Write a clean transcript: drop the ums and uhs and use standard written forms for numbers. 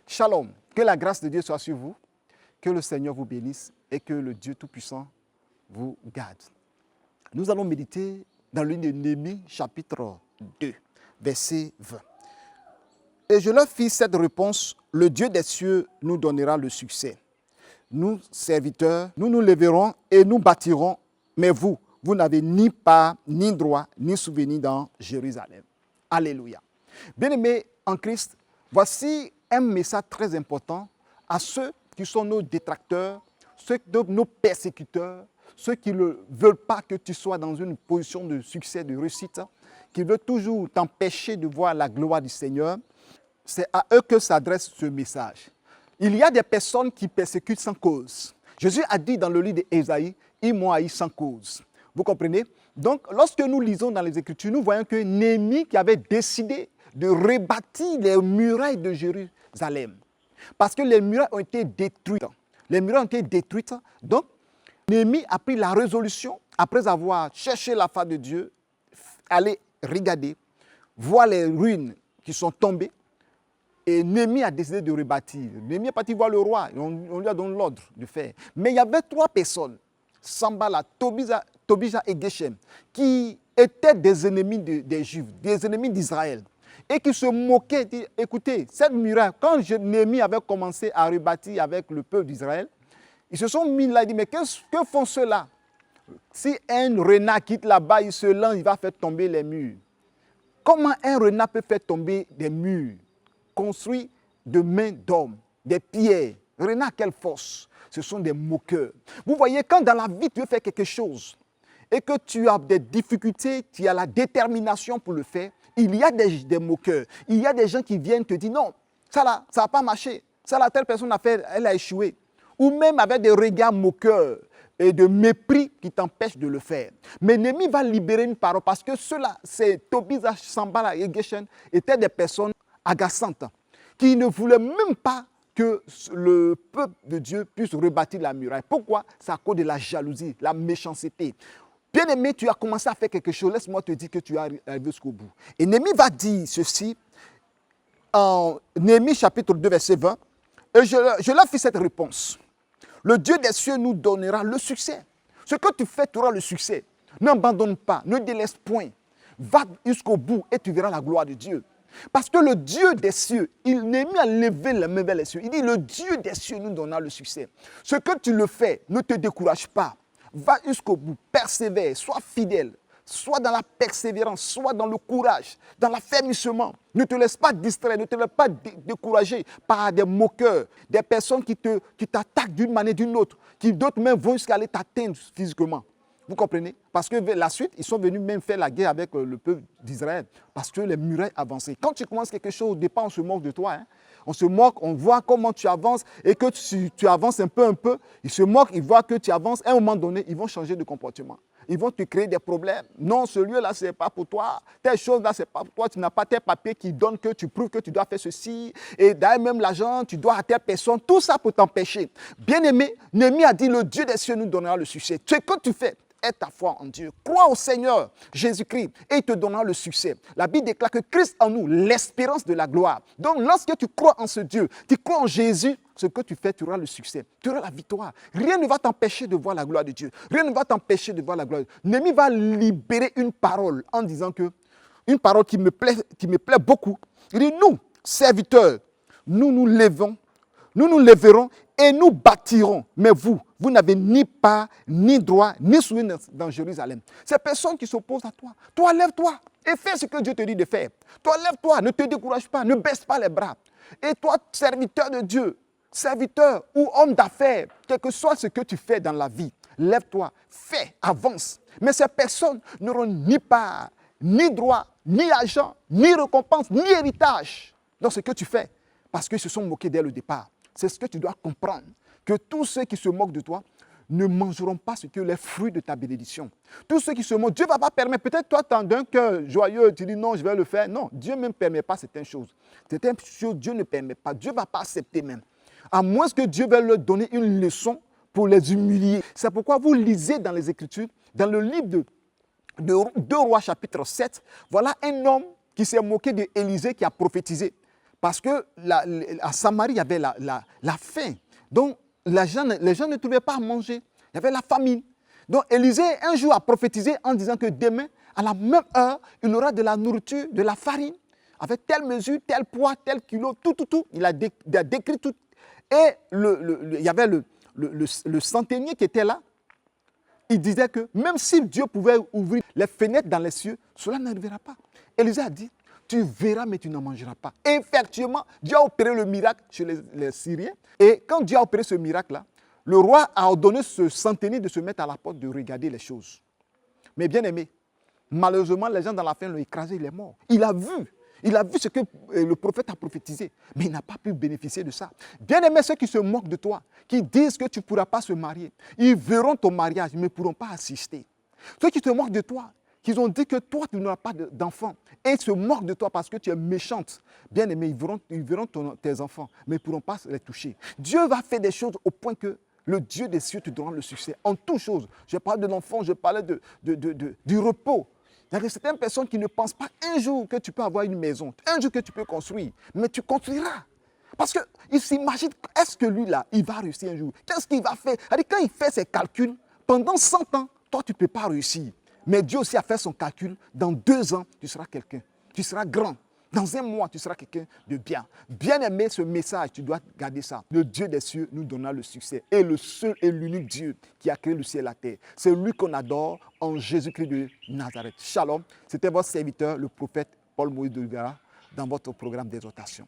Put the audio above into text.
Shalom, que la grâce de Dieu soit sur vous, que le Seigneur vous bénisse et que le Dieu Tout-Puissant vous garde. Nous allons méditer dans le livre de Néhémie, chapitre 2, verset 20. Et je leur fis cette réponse, le Dieu des cieux nous donnera le succès. Nous, serviteurs, nous nous lèverons et nous bâtirons, mais vous n'avez ni part, ni droit, ni souvenir dans Jérusalem. Alléluia. Bien-aimés en Christ, voici un message très important à ceux qui sont nos détracteurs, ceux nos persécuteurs, ceux qui ne veulent pas que tu sois dans une position de succès, de réussite, qui veulent toujours t'empêcher de voir la gloire du Seigneur. C'est à eux que s'adresse ce message. Il y a des personnes qui persécutent sans cause. Jésus a dit dans le livre d'Ésaïe, ils m'ont haï sans cause. Vous comprenez? Donc, lorsque nous lisons dans les Écritures, nous voyons que Néhémie qui avait décidé de rebâtir les murailles de Jérusalem. Parce que les murailles ont été détruites. Les murailles ont été détruites. Donc, Néhémie a pris la résolution, après avoir cherché la face de Dieu, aller regarder, voir les ruines qui sont tombées. Et Néhémie a décidé de rebâtir. Néhémie est parti voir le roi. On lui a donné l'ordre de faire. Mais il y avait 3 personnes, Sanballat, Tobija et Geshem, qui étaient des ennemis des Juifs, des ennemis d'Israël. Et qui se moquaient. Écoutez, cette muraille, quand Néhémie avait commencé à rebâtir avec le peuple d'Israël, ils se sont mis là et dit, mais que font ceux-là? Si un renard quitte là-bas, il se lance, il va faire tomber les murs. Comment un renard peut faire tomber des murs construits de mains d'hommes, des pierres? Renard, quelle force! Ce sont des moqueurs. Vous voyez, quand dans la vie tu veux faire quelque chose et que tu as des difficultés, tu as la détermination pour le faire, il y a des moqueurs. Il y a des gens qui viennent te dire, non, ça là, ça n'a pas marché. Ça là, telle personne a fait, elle a échoué. Ou même avec des regards moqueurs et de mépris qui t'empêchent de le faire. Mais Néhémie va libérer une parole parce que ceux-là, c'est Tobija, Sanballat et Geshem, étaient des personnes agaçantes qui ne voulaient même pas que le peuple de Dieu puisse rebâtir la muraille. Pourquoi? C'est à cause de la jalousie, la méchanceté. Bien-aimé, tu as commencé à faire quelque chose, laisse-moi te dire que tu es arrivé jusqu'au bout. Et Néhémie va dire ceci en Néhémie chapitre 2, verset 20. Et je leur fis cette réponse. Le Dieu des cieux nous donnera le succès. Ce que tu fais, tu auras le succès. N'abandonne pas, ne délaisse point. Va jusqu'au bout et tu verras la gloire de Dieu. Parce que le Dieu des cieux, il n'est mis à lever la main vers les cieux. Il dit, le Dieu des cieux nous donnera le succès. Ce que tu le fais, ne te décourage pas. Va jusqu'au bout, persévère, sois fidèle. Soit dans la persévérance, soit dans le courage, dans l'affermissement. Ne te laisse pas distraire, ne te laisse pas décourager par des moqueurs, des personnes qui t'attaquent d'une manière ou d'une autre, qui d'autres même vont jusqu'à aller t'atteindre physiquement. Vous comprenez? Parce que la suite, ils sont venus même faire la guerre avec le peuple d'Israël. Parce que les murailles avançaient. Quand tu commences quelque chose, au départ, on se moque de toi. Hein? On se moque, on voit comment tu avances et que tu avances un peu. Ils se moquent, ils voient que tu avances. À un moment donné, ils vont changer de comportement. Ils vont te créer des problèmes. Non, ce lieu-là, ce n'est pas pour toi. Telle chose-là, ce n'est pas pour toi. Tu n'as pas tes papiers qui donnent que tu prouves que tu dois faire ceci. Et d'ailleurs, même l'argent, tu dois à telle personne. Tout ça pour t'empêcher. Bien-aimé, Néhémie a dit, le Dieu des cieux nous donnera le succès. Ce que tu fais, est ta foi en Dieu. Crois au Seigneur Jésus-Christ et il te donnera le succès. La Bible déclare que Christ en nous, l'espérance de la gloire. Donc lorsque tu crois en ce Dieu, tu crois en Jésus, ce que tu fais, tu auras le succès, tu auras la victoire. Rien ne va t'empêcher de voir la gloire de Dieu. Rien ne va t'empêcher de voir la gloire de Dieu. Néhémie va libérer une parole en disant que, une parole qui me plaît beaucoup. Il dit, nous, serviteurs, nous nous lèverons et nous bâtirons. Mais vous n'avez ni part, ni droit, ni souvenir dans Jérusalem. Ces personnes qui s'opposent à toi, toi, lève-toi et fais ce que Dieu te dit de faire. Toi, lève-toi, ne te décourage pas, ne baisse pas les bras. Et toi, serviteur de Dieu, serviteur ou homme d'affaires, quel que soit ce que tu fais dans la vie, lève-toi, fais, avance. Mais ces personnes n'auront ni part, ni droit, ni argent, ni récompense, ni héritage dans ce que tu fais. Parce qu'ils se sont moqués dès le départ. C'est ce que tu dois comprendre. Que tous ceux qui se moquent de toi ne mangeront pas ce que les fruits de ta bénédiction. Tous ceux qui se moquent, Dieu ne va pas permettre. Peut-être toi, tu as un cœur joyeux, tu dis non, je vais le faire. Non, Dieu ne permet pas certaines choses. Certaines choses, Dieu ne permet pas. Dieu ne va pas accepter même. À moins que Dieu veuille leur donner une leçon pour les humilier. C'est pourquoi vous lisez dans les Écritures, dans le livre de 2 Rois chapitre 7, voilà un homme qui s'est moqué d'Élisée qui a prophétisé. Parce que à Samarie, il y avait la faim. Donc, les gens ne trouvaient pas à manger. Il y avait la famine. Donc, Élisée, un jour, a prophétisé en disant que demain, à la même heure, il aura de la nourriture, de la farine, avec telle mesure, tel poids, tel kilo, tout. Il a décrit tout. Et il y avait le centenier qui était là. Il disait que même si Dieu pouvait ouvrir les fenêtres dans les cieux, cela n'arrivera pas. Élisée a dit, tu verras, mais tu n'en mangeras pas. Et effectivement, Dieu a opéré le miracle chez les Syriens. Et quand Dieu a opéré ce miracle-là, le roi a ordonné ce centenier de se mettre à la porte, de regarder les choses. Mais bien aimé, malheureusement, les gens dans la faim l'ont écrasé, il est mort. Il a vu ce que le prophète a prophétisé, mais il n'a pas pu bénéficier de ça. Bien aimé, ceux qui se moquent de toi, qui disent que tu ne pourras pas se marier, ils verront ton mariage, mais ne pourront pas assister. Ceux qui se moquent de toi, qui ont dit que toi, tu n'auras pas d'enfants, et se moquent de toi parce que tu es méchante, bien aimé, ils verront tes enfants, mais ils ne pourront pas les toucher. Dieu va faire des choses au point que le Dieu des cieux te donnera le succès en toutes choses. Je parle de l'enfant, je parlais du repos. Il y a certaines personnes qui ne pensent pas un jour que tu peux avoir une maison, un jour que tu peux construire, mais tu construiras. Parce qu'il s'imagine, est-ce que lui là, il va réussir un jour? Qu'est-ce qu'il va faire? Quand il fait ses calculs, pendant 100 ans, toi tu ne peux pas réussir. Mais Dieu aussi a fait son calcul, dans 2 ans, tu seras quelqu'un, tu seras grand. Dans 1 mois, tu seras quelqu'un de bien. Bien aimé ce message, tu dois garder ça. Le Dieu des cieux nous donnera le succès. Et le seul et l'unique Dieu qui a créé le ciel et la terre. C'est lui qu'on adore en Jésus-Christ de Nazareth. Shalom. C'était votre serviteur, le prophète Paul Moïse de Gara, dans votre programme d'exhortation.